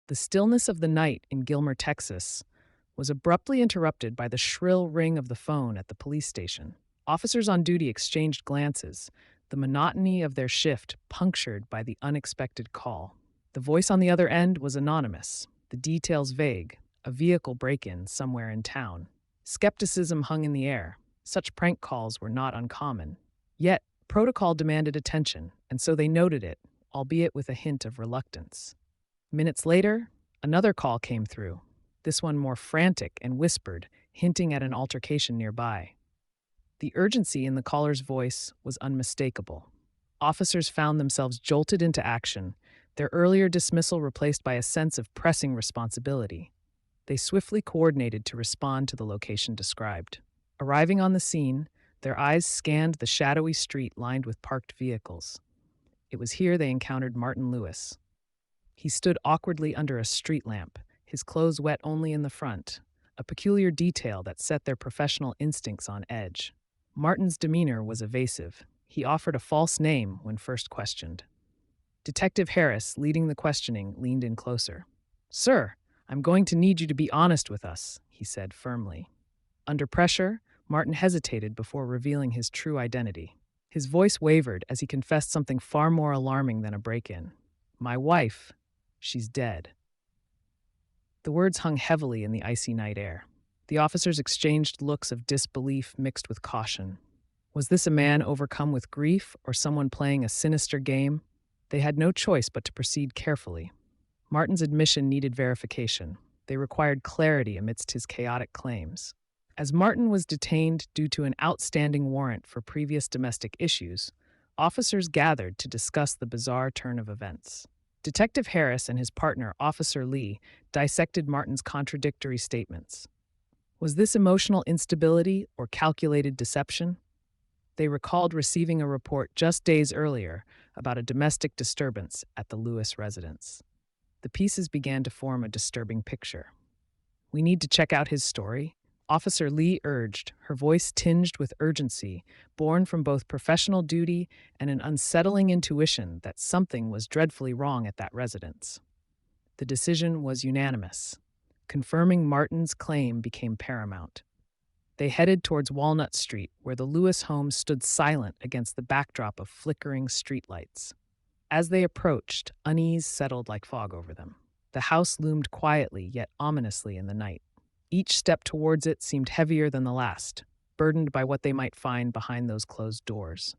The stillness of the night in Gilmer, Texas, was abruptly interrupted by the shrill ring of the phone at the police station. Officers on duty exchanged glances, the monotony of their shift punctured by the unexpected call. The voice on the other end was anonymous, the details vague, a vehicle break in somewhere in town. Skepticism hung in the air. Such prank calls were not uncommon. Yet, protocol demanded attention, and so they noted it, albeit with a hint of reluctance. Minutes later, another call came through, this one more frantic and whispered, hinting at an altercation nearby. The urgency in the caller's voice was unmistakable. Officers found themselves jolted into action, their earlier dismissal replaced by a sense of pressing responsibility. They swiftly coordinated to respond to the location described. Arriving on the scene, their eyes scanned the shadowy street lined with parked vehicles. It was here they encountered Martin Lewis. He stood awkwardly under a street lamp, his clothes wet only in the front, a peculiar detail that set their professional instincts on edge. Martin's demeanor was evasive. He offered a false name when first questioned. Detective Harris, leading the questioning, leaned in closer. "Sir, I'm going to need you to be honest with us," he said firmly. Under pressure, Martin hesitated before revealing his true identity. His voice wavered as he confessed something far more alarming than a break-in. "My wife, she's dead." The words hung heavily in the icy night air. The officers exchanged looks of disbelief mixed with caution. Was this a man overcome with grief or someone playing a sinister game? They had no choice but to proceed carefully. Martin's admission needed verification. They required clarity amidst his chaotic claims. As Martin was detained due to an outstanding warrant for previous domestic issues, officers gathered to discuss the bizarre turn of events. Detective Harris and his partner, Officer Lee, dissected Martin's contradictory statements. Was this emotional instability or calculated deception? They recalled receiving a report just days earlier about a domestic disturbance at the Lewis residence. The pieces began to form a disturbing picture. "We need to check out his story," Officer Lee urged, her voice tinged with urgency, born from both professional duty and an unsettling intuition that something was dreadfully wrong at that residence. The decision was unanimous. Confirming Martin's claim became paramount. They headed towards Walnut Street, where the Lewis home stood silent against the backdrop of flickering streetlights. As they approached, unease settled like fog over them. The house loomed quietly yet ominously in the night. Each step towards it seemed heavier than the last, burdened by what they might find behind those closed doors.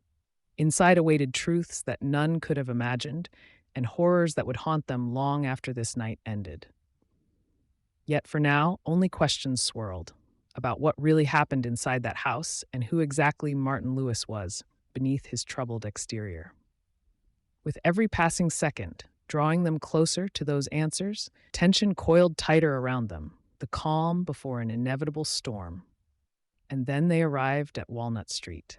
Inside awaited truths that none could have imagined, and horrors that would haunt them long after this night ended. Yet for now, only questions swirled about what really happened inside that house and who exactly Martin Lewis was beneath his troubled exterior. With every passing second, drawing them closer to those answers, tension coiled tighter around them, the calm before an inevitable storm. And then they arrived at Walnut Street.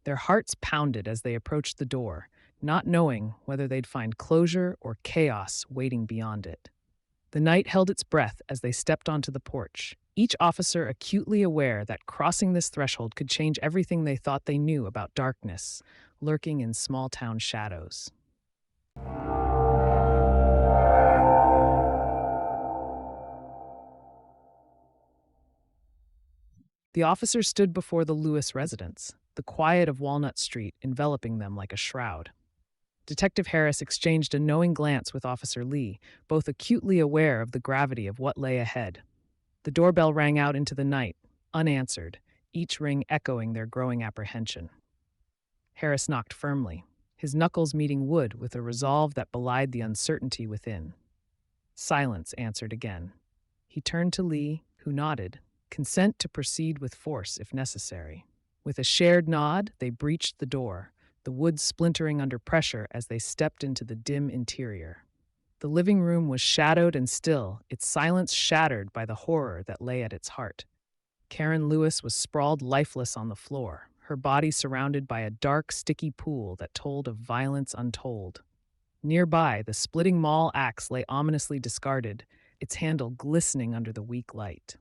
Their hearts pounded as they approached the door, not knowing whether they'd find closure or chaos waiting beyond it. The night held its breath as they stepped onto the porch, each officer acutely aware that crossing this threshold could change everything they thought they knew about darkness lurking in small-town shadows. The officers stood before the Lewis residence, the quiet of Walnut Street enveloping them like a shroud. Detective Harris exchanged a knowing glance with Officer Lee, both acutely aware of the gravity of what lay ahead. The doorbell rang out into the night, unanswered, each ring echoing their growing apprehension. Harris knocked firmly, his knuckles meeting wood with a resolve that belied the uncertainty within. Silence answered again. He turned to Lee, who nodded, consent to proceed with force if necessary. With a shared nod, they breached the door, the wood splintering under pressure as they stepped into the dim interior. The living room was shadowed and still, its silence shattered by the horror that lay at its heart. Karen Lewis was sprawled lifeless on the floor, her body surrounded by a dark, sticky pool that told of violence untold. Nearby, the splitting maul axe lay ominously discarded, its handle glistening under the weak light.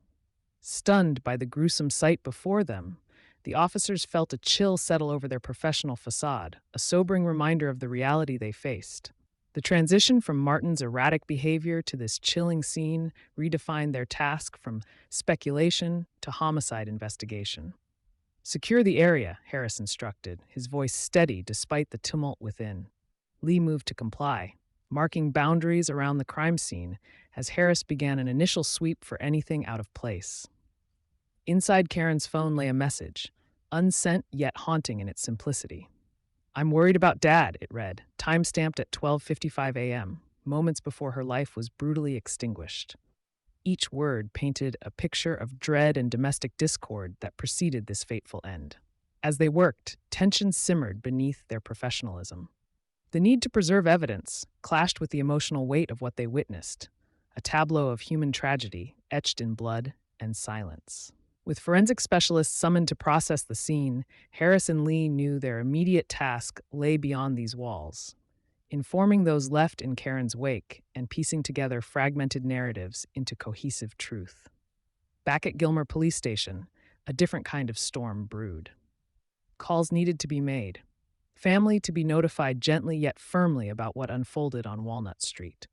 Stunned by the gruesome sight before them, the officers felt a chill settle over their professional facade, a sobering reminder of the reality they faced. The transition from Martin's erratic behavior to this chilling scene redefined their task from speculation to homicide investigation. Secure the area, Harris instructed, his voice steady despite the tumult within. Lee moved to comply, marking boundaries around the crime scene as Harris began an initial sweep for anything out of place. Inside Karen's phone lay a message, unsent yet haunting in its simplicity. "I'm worried about Dad," it read, time-stamped at 12:55 a.m., moments before her life was brutally extinguished. Each word painted a picture of dread and domestic discord that preceded this fateful end. As they worked, tension simmered beneath their professionalism. The need to preserve evidence clashed with the emotional weight of what they witnessed, a tableau of human tragedy etched in blood and silence. With forensic specialists summoned to process the scene, Harris and Lee knew their immediate task lay beyond these walls, informing those left in Karen's wake and piecing together fragmented narratives into cohesive truth. Back at Gilmer Police Station, a different kind of storm brewed. Calls needed to be made. Family to be notified gently yet firmly about what unfolded on Walnut Street.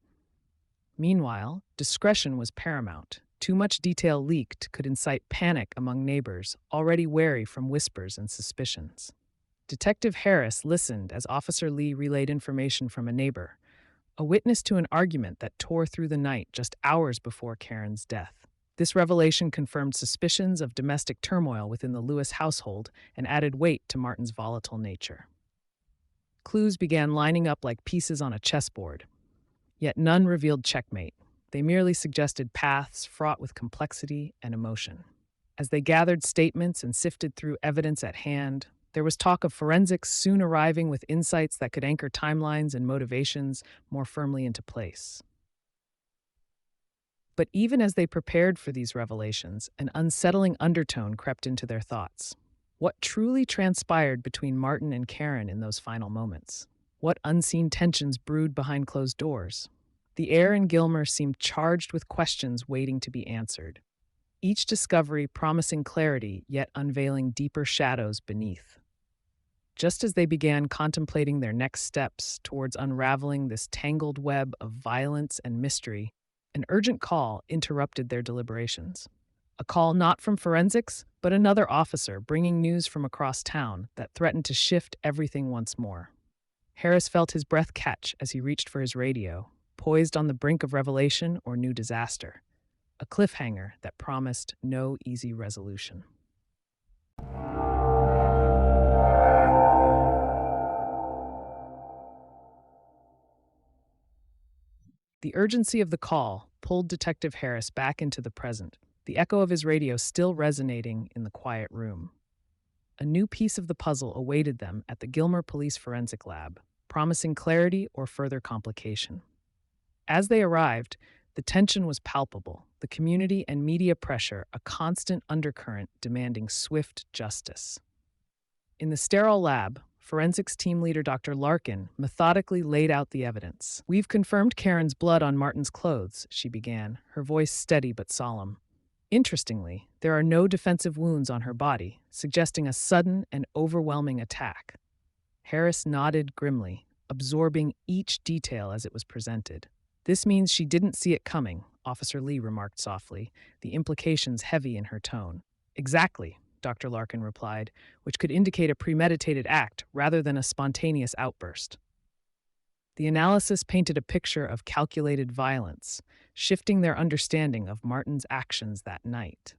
Meanwhile, discretion was paramount. Too much detail leaked could incite panic among neighbors, already wary from whispers and suspicions. Detective Harris listened as Officer Lee relayed information from a neighbor, a witness to an argument that tore through the night just hours before Karen's death. This revelation confirmed suspicions of domestic turmoil within the Lewis household and added weight to Martin's volatile nature. Clues began lining up like pieces on a chessboard, yet none revealed checkmate. They merely suggested paths fraught with complexity and emotion. As they gathered statements and sifted through evidence at hand, there was talk of forensics soon arriving with insights that could anchor timelines and motivations more firmly into place. But even as they prepared for these revelations, an unsettling undertone crept into their thoughts. What truly transpired between Martin and Karen in those final moments? What unseen tensions brewed behind closed doors? The air in Gilmer seemed charged with questions waiting to be answered, each discovery promising clarity yet unveiling deeper shadows beneath. Just as they began contemplating their next steps towards unraveling this tangled web of violence and mystery, an urgent call interrupted their deliberations. A call not from forensics, but another officer bringing news from across town that threatened to shift everything once more. Harris felt his breath catch as he reached for his radio, poised on the brink of revelation or new disaster, a cliffhanger that promised no easy resolution. The urgency of the call pulled Detective Harris back into the present, the echo of his radio still resonating in the quiet room. A new piece of the puzzle awaited them at the Gilmer Police Forensic Lab, promising clarity or further complication. As they arrived, the tension was palpable, the community and media pressure a constant undercurrent demanding swift justice. In the sterile lab, forensics team leader Dr. Larkin methodically laid out the evidence. "We've confirmed Karen's blood on Martin's clothes," she began, her voice steady but solemn. "Interestingly, there are no defensive wounds on her body, suggesting a sudden and overwhelming attack." Harris nodded grimly, absorbing each detail as it was presented. "This means she didn't see it coming," Officer Lee remarked softly, the implications heavy in her tone. "Exactly," Dr. Larkin replied, which could indicate a premeditated act rather than a spontaneous outburst. The analysis painted a picture of calculated violence, shifting their understanding of Martin's actions that night.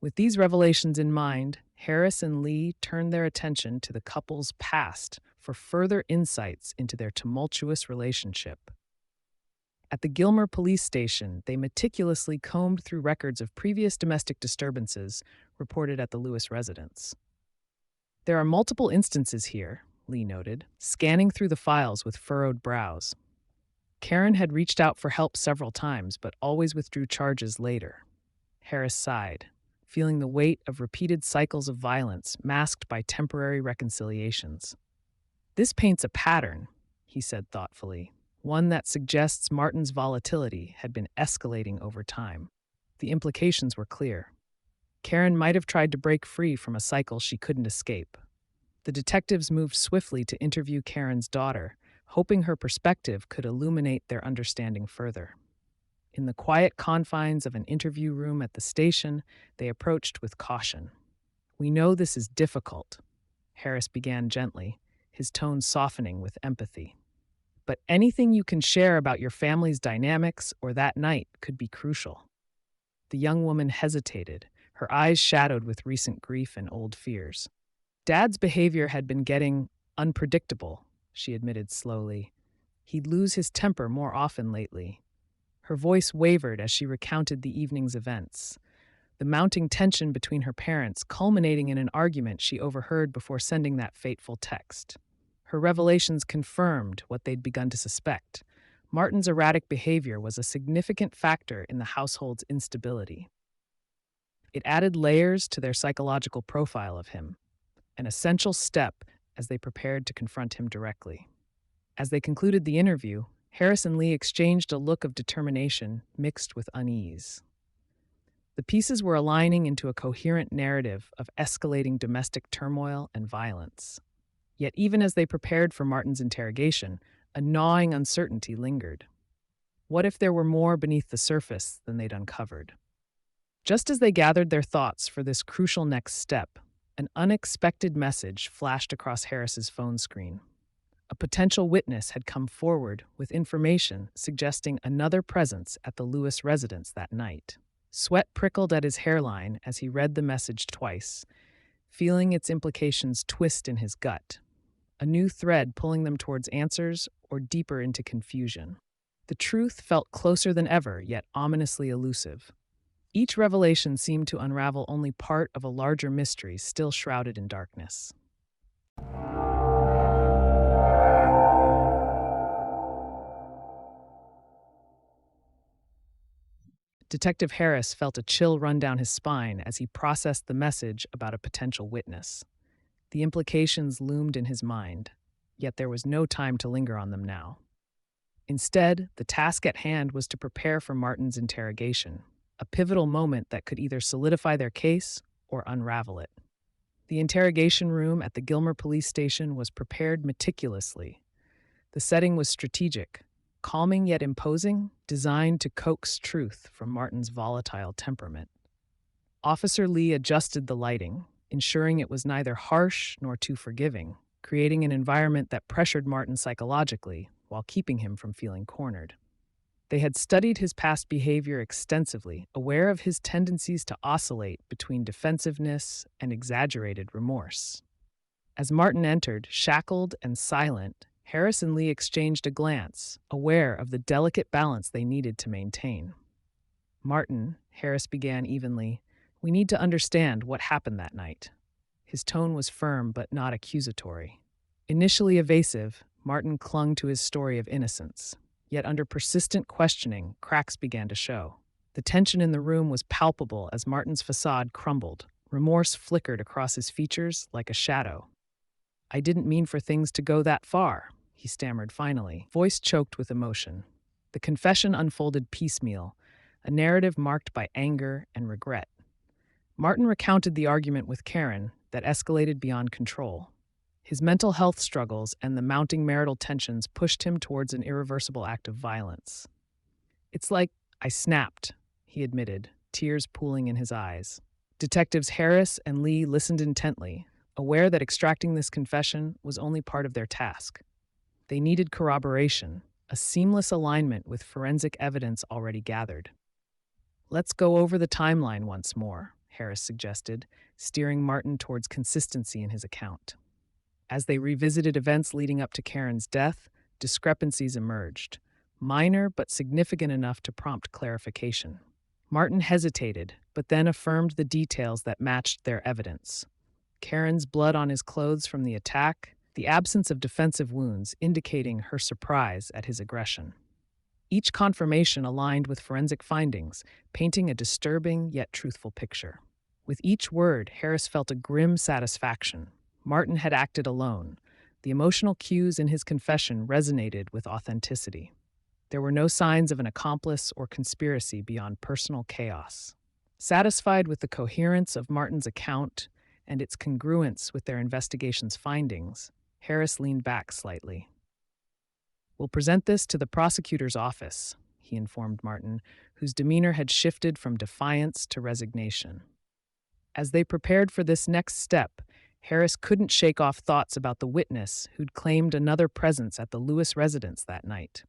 With these revelations in mind, Harris and Lee turned their attention to the couple's past for further insights into their tumultuous relationship. At the Gilmer Police Station, they meticulously combed through records of previous domestic disturbances reported at the Lewis residence. "There are multiple instances here," Lee noted, scanning through the files with furrowed brows. Karen had reached out for help several times, but always withdrew charges later. Harris sighed, feeling the weight of repeated cycles of violence masked by temporary reconciliations. "This paints a pattern," he said thoughtfully, one that suggests Martin's volatility had been escalating over time. The implications were clear. Karen might have tried to break free from a cycle she couldn't escape. The detectives moved swiftly to interview Karen's daughter, hoping her perspective could illuminate their understanding further. In the quiet confines of an interview room at the station, they approached with caution. "We know this is difficult," Harris began gently, his tone softening with empathy. "But anything you can share about your family's dynamics or that night could be crucial." The young woman hesitated, her eyes shadowed with recent grief and old fears. "Dad's behavior had been getting unpredictable," she admitted slowly. "He'd lose his temper more often lately." Her voice wavered as she recounted the evening's events, the mounting tension between her parents culminating in an argument she overheard before sending that fateful text. Her revelations confirmed what they'd begun to suspect. Martin's erratic behavior was a significant factor in the household's instability. It added layers to their psychological profile of him, an essential step as they prepared to confront him directly. As they concluded the interview, Harris and Lee exchanged a look of determination mixed with unease. The pieces were aligning into a coherent narrative of escalating domestic turmoil and violence. Yet even as they prepared for Martin's interrogation, a gnawing uncertainty lingered. What if there were more beneath the surface than they'd uncovered? Just as they gathered their thoughts for this crucial next step, an unexpected message flashed across Harris's phone screen. A potential witness had come forward with information suggesting another presence at the Lewis residence that night. Sweat prickled at his hairline as he read the message twice, feeling its implications twist in his gut. A new thread pulling them towards answers or deeper into confusion. The truth felt closer than ever, yet ominously elusive. Each revelation seemed to unravel only part of a larger mystery still shrouded in darkness. Detective Harris felt a chill run down his spine as he processed the message about a potential witness. The implications loomed in his mind, yet there was no time to linger on them now. Instead, the task at hand was to prepare for Martin's interrogation, a pivotal moment that could either solidify their case or unravel it. The interrogation room at the Gilmer police station was prepared meticulously. The setting was strategic, calming yet imposing, designed to coax truth from Martin's volatile temperament. Officer Lee adjusted the lighting, ensuring it was neither harsh nor too forgiving, creating an environment that pressured Martin psychologically while keeping him from feeling cornered. They had studied his past behavior extensively, aware of his tendencies to oscillate between defensiveness and exaggerated remorse. As Martin entered, shackled and silent, Harris and Lee exchanged a glance, aware of the delicate balance they needed to maintain. "Martin," Harris began evenly, "we need to understand what happened that night." His tone was firm but not accusatory. Initially evasive, Martin clung to his story of innocence. Yet under persistent questioning, cracks began to show. The tension in the room was palpable as Martin's facade crumbled. Remorse flickered across his features like a shadow. "I didn't mean for things to go that far," he stammered finally, voice choked with emotion. The confession unfolded piecemeal, a narrative marked by anger and regret. Martin recounted the argument with Karen that escalated beyond control. His mental health struggles and the mounting marital tensions pushed him towards an irreversible act of violence. "It's like I snapped," he admitted, tears pooling in his eyes. Detectives Harris and Lee listened intently, aware that extracting this confession was only part of their task. They needed corroboration, a seamless alignment with forensic evidence already gathered. "Let's go over the timeline once more," Harris suggested, steering Martin towards consistency in his account. As they revisited events leading up to Karen's death, discrepancies emerged, minor but significant enough to prompt clarification. Martin hesitated, but then affirmed the details that matched their evidence. Karen's blood on his clothes from the attack, the absence of defensive wounds indicating her surprise at his aggression. Each confirmation aligned with forensic findings, painting a disturbing yet truthful picture. With each word, Harris felt a grim satisfaction. Martin had acted alone. The emotional cues in his confession resonated with authenticity. There were no signs of an accomplice or conspiracy beyond personal chaos. Satisfied with the coherence of Martin's account and its congruence with their investigation's findings, Harris leaned back slightly. "We'll present this to the prosecutor's office," he informed Martin, whose demeanor had shifted from defiance to resignation. As they prepared for this next step, Harris couldn't shake off thoughts about the witness who'd claimed another presence at the Lewis residence that night.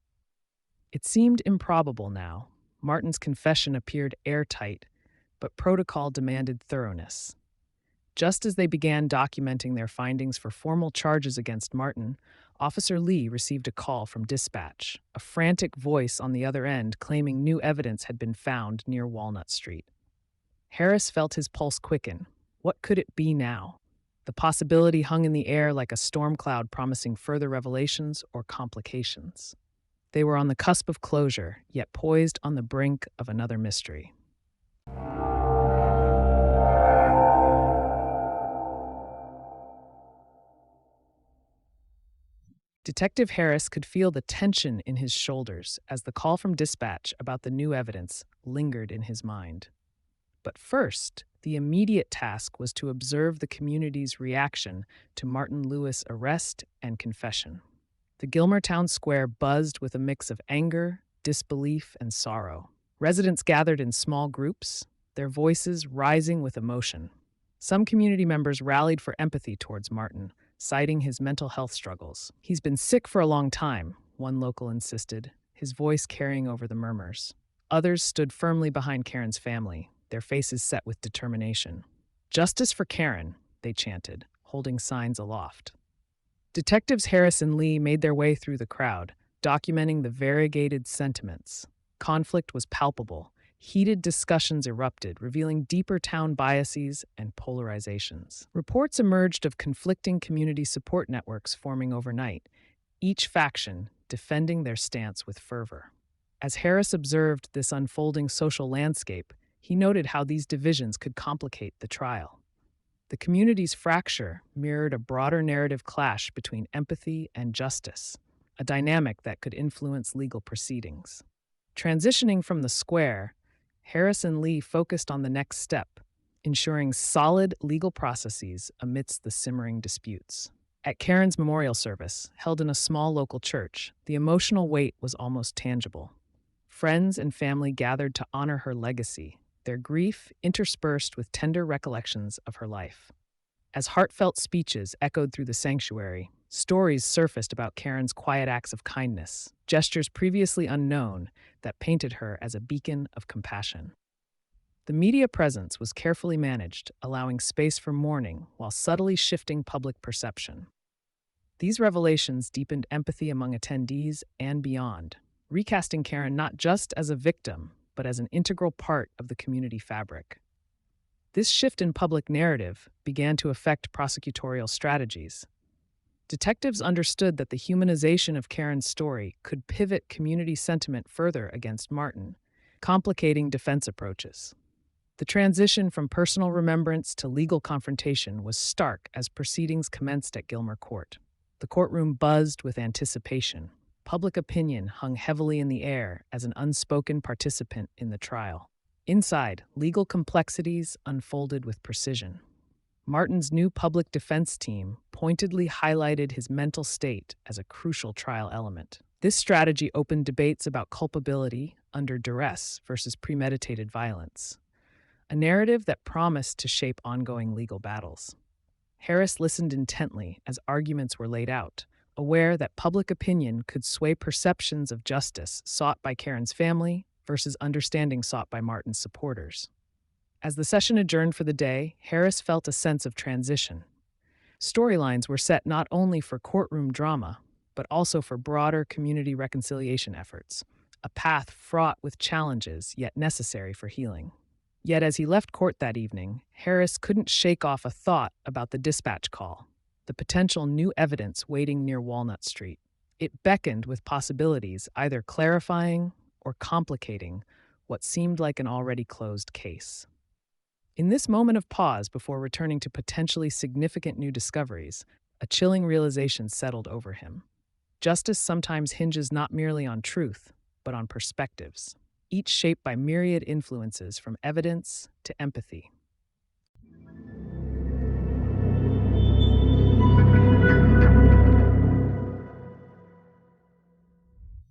It seemed improbable now. Martin's confession appeared airtight, but protocol demanded thoroughness. Just as they began documenting their findings for formal charges against Martin, Officer Lee received a call from dispatch, a frantic voice on the other end claiming new evidence had been found near Walnut Street. Harris felt his pulse quicken. What could it be now? The possibility hung in the air like a storm cloud promising further revelations or complications. They were on the cusp of closure, yet poised on the brink of another mystery. Detective Harris could feel the tension in his shoulders as the call from dispatch about the new evidence lingered in his mind. But first, the immediate task was to observe the community's reaction to Martin Lewis' arrest and confession. The Gilmer town square buzzed with a mix of anger, disbelief, and sorrow. Residents gathered in small groups, their voices rising with emotion. Some community members rallied for empathy towards Martin, citing his mental health struggles. "He's been sick for a long time," one local insisted, his voice carrying over the murmurs. Others stood firmly behind Karen's family, their faces set with determination. "Justice for Karen," they chanted, holding signs aloft. Detectives Harris and Lee made their way through the crowd, documenting the variegated sentiments. Conflict was palpable. Heated discussions erupted, revealing deeper town biases and polarizations. Reports emerged of conflicting community support networks forming overnight, each faction defending their stance with fervor. As Harris observed this unfolding social landscape, he noted how these divisions could complicate the trial. The community's fracture mirrored a broader narrative clash between empathy and justice, a dynamic that could influence legal proceedings. Transitioning from the square, Harris and Lee focused on the next step, ensuring solid legal processes amidst the simmering disputes. At Karen's memorial service, held in a small local church, the emotional weight was almost tangible. Friends and family gathered to honor her legacy, their grief interspersed with tender recollections of her life. As heartfelt speeches echoed through the sanctuary, stories surfaced about Karen's quiet acts of kindness, gestures previously unknown that painted her as a beacon of compassion. The media presence was carefully managed, allowing space for mourning while subtly shifting public perception. These revelations deepened empathy among attendees and beyond, recasting Karen not just as a victim, but as an integral part of the community fabric. This shift in public narrative began to affect prosecutorial strategies. Detectives understood that the humanization of Karen's story could pivot community sentiment further against Martin, complicating defense approaches. The transition from personal remembrance to legal confrontation was stark as proceedings commenced at Gilmer Court. The courtroom buzzed with anticipation. Public opinion hung heavily in the air as an unspoken participant in the trial. Inside, legal complexities unfolded with precision. Martin's new public defense team pointedly highlighted his mental state as a crucial trial element. This strategy opened debates about culpability under duress versus premeditated violence, a narrative that promised to shape ongoing legal battles. Harris listened intently as arguments were laid out, aware that public opinion could sway perceptions of justice sought by Karen's family versus understanding sought by Martin's supporters. As the session adjourned for the day, Harris felt a sense of transition. Storylines were set not only for courtroom drama, but also for broader community reconciliation efforts, a path fraught with challenges yet necessary for healing. Yet as he left court that evening, Harris couldn't shake off a thought about the dispatch call, the potential new evidence waiting near Walnut Street. It beckoned with possibilities either clarifying or complicating what seemed like an already closed case. In this moment of pause before returning to potentially significant new discoveries, a chilling realization settled over him. Justice sometimes hinges not merely on truth, but on perspectives, each shaped by myriad influences from evidence to empathy.